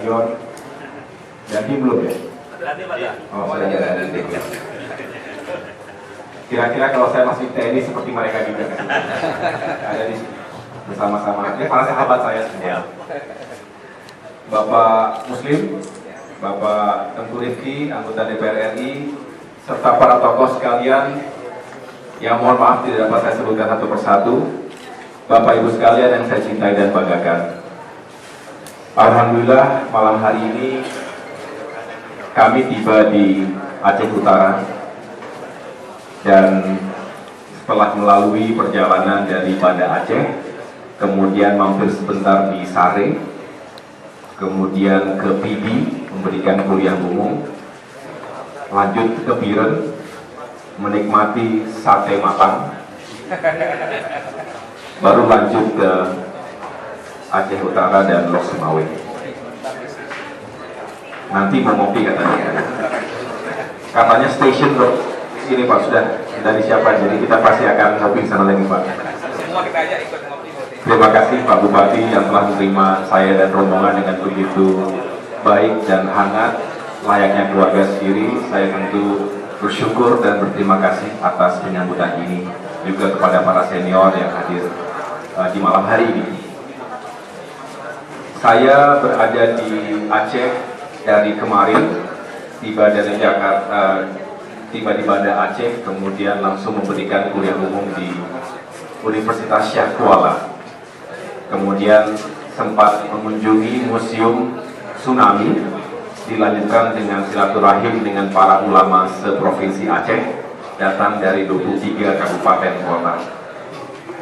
Yon, jadi belum ya? Nanti Pak ya? Oh, sudah jalan nanti. Kira-kira kalau saya masih TNI seperti mereka juga kan? Ada di sini bersama-sama. Ini para sahabat saya semua. Bapak Muslim, Bapak Tengku Rifki, anggota DPR RI, serta para tokoh sekalian yang mohon maaf tidak dapat saya sebutkan satu persatu. Bapak Ibu sekalian yang saya cintai dan banggakan. Alhamdulillah malam hari ini kami tiba di Aceh Utara dan setelah melalui perjalanan dari Banda Aceh, kemudian mampir sebentar di Sare, kemudian ke Pidi memberikan kuliah umum, lanjut ke Biren menikmati sate matang, baru lanjut ke Aceh Utara dan Lok Sumawe. Nanti mau ngopi katanya. Katanya station Lok ini Pak sudah dari siapa, jadi kita pasti akan ngopi di sana lagi Pak. Semua kita aja ikut ngopi. Terima kasih Pak Bupati yang telah menerima saya dan rombongan dengan begitu baik dan hangat, layaknya keluarga sendiri. Saya tentu bersyukur dan berterima kasih atas penyambutan ini, juga kepada para senior yang hadir di malam hari ini. Saya berada di Aceh dari kemarin, tiba dari Jakarta, tiba di Banda Aceh, kemudian langsung memberikan kuliah umum di Universitas Syah Kuala. Kemudian sempat mengunjungi Museum Tsunami, dilanjutkan dengan silaturahim dengan para ulama seprovinsi Aceh, datang dari 23 kabupaten kota.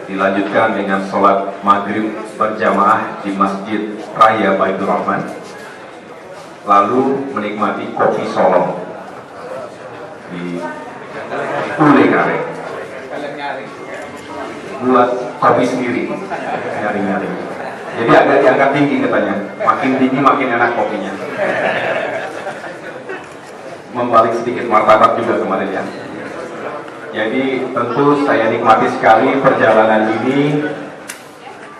Dilanjutkan dengan sholat maghrib berjamaah di Masjid Raya Baitur Rahman, lalu menikmati kopi Solong di Ule Kare, buat kopi sendiri, nyaring-nyaring. Jadi agak diangkat tinggi katanya, makin tinggi makin enak kopinya. Membalik sedikit martabak juga kemarin ya. Jadi tentu saya nikmati sekali perjalanan ini.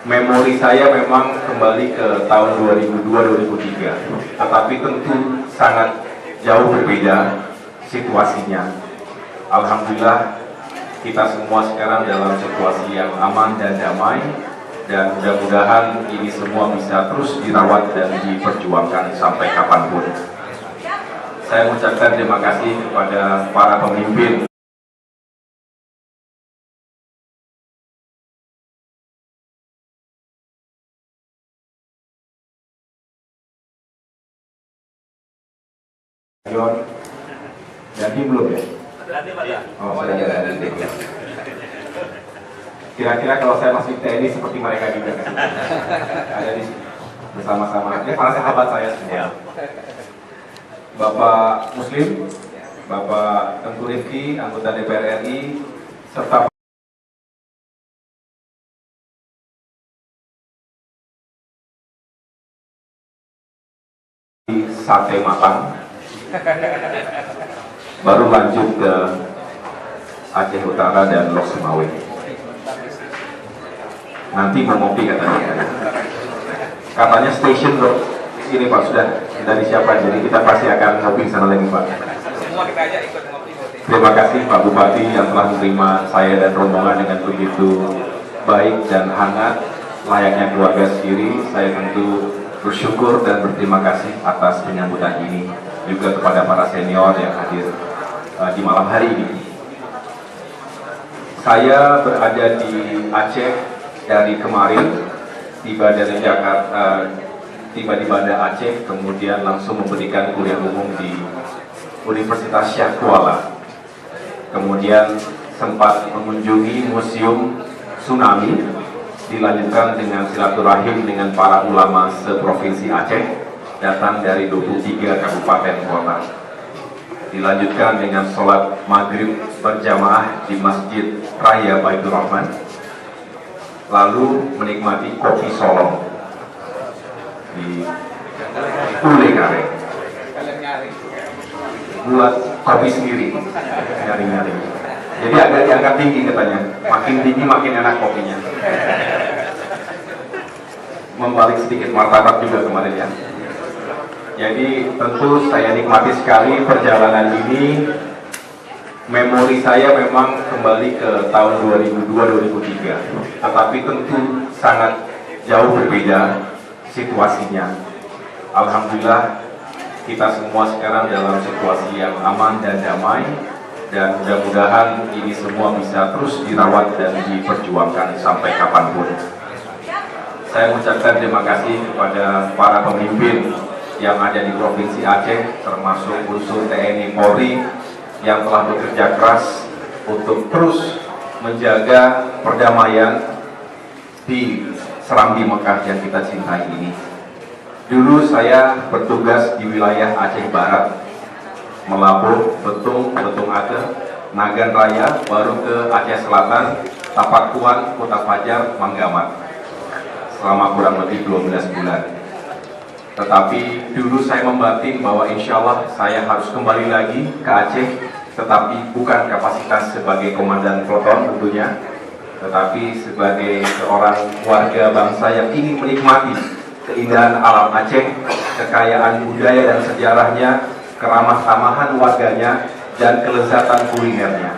Memori saya memang kembali ke tahun 2002-2003, tetapi tentu sangat jauh berbeda situasinya. Alhamdulillah kita semua sekarang dalam situasi yang aman dan damai, dan mudah-mudahan ini semua bisa terus dirawat dan diperjuangkan sampai kapanpun. Saya mengucapkan terima kasih kepada para pemimpin Yon, jadi belum ya? Nanti Pak ya? Oh, sudah jalan nanti. Kira-kira kalau saya masih TNI seperti mereka juga kan? Ada di sini bersama-sama. Ini para sahabat saya semua. Bapak Muslim, Bapak Tengku Rifki, anggota DPR RI, serta sate matang, baru lanjut ke Aceh Utara dan Lok Sumawe. Nanti mau ngopi katanya. Katanya station Lok ini Pak sudah dari siapa, jadi kita pasti akan ngopi di sana lagi Pak. Semua kita aja ikut ngopi. Terima kasih Pak Bupati yang telah menerima saya dan rombongan dengan begitu baik dan hangat, layaknya keluarga sendiri. Saya tentu bersyukur dan berterima kasih atas penyambutan ini, juga kepada para senior yang hadir di malam hari ini. Saya berada di Aceh dari kemarin, tiba dari Jakarta, tiba di Banda Aceh, kemudian langsung memberikan kuliah umum di Universitas Syah Kuala. Kemudian sempat mengunjungi Museum Tsunami, dilanjutkan dengan silaturahim dengan para ulama seprovinsi Aceh, datang dari 23 kabupaten kota. Dilanjutkan dengan sholat maghrib berjamaah di Masjid Raya Baitur Rahman, lalu menikmati kopi Solong di Ule Kare, buat kopi sendiri, nyaring-nyaring. Jadi agak diangkat tinggi katanya, makin tinggi makin enak kopinya. Membalik sedikit martabak juga kemarin ya. Jadi tentu saya nikmati sekali perjalanan ini. Memori saya memang kembali ke tahun 2002-2003, tetapi tentu sangat jauh berbeda situasinya. Alhamdulillah kita semua sekarang dalam situasi yang aman dan damai, dan mudah-mudahan ini semua bisa terus dirawat dan diperjuangkan sampai kapanpun. Saya mengucapkan terima kasih kepada para pemimpin yang ada di Provinsi Aceh, termasuk unsur TNI Polri yang telah bekerja keras untuk terus menjaga perdamaian di Serambi Mekah yang kita cintai ini. Dulu saya bertugas di wilayah Aceh Barat, Melabuh, Betung, Betung Age, Nagan Raya, baru ke Aceh Selatan, Tapakuan, Kota Fajar, Manggamat, selama kurang lebih 12 bulan. Tetapi dulu saya membatin bahwa insya Allah saya harus kembali lagi ke Aceh, tetapi bukan kapasitas sebagai komandan peleton tentunya, tetapi sebagai seorang warga bangsa yang ingin menikmati keindahan alam Aceh, kekayaan budaya dan sejarahnya, keramah tamahan warganya, dan kelezatan kulinernya.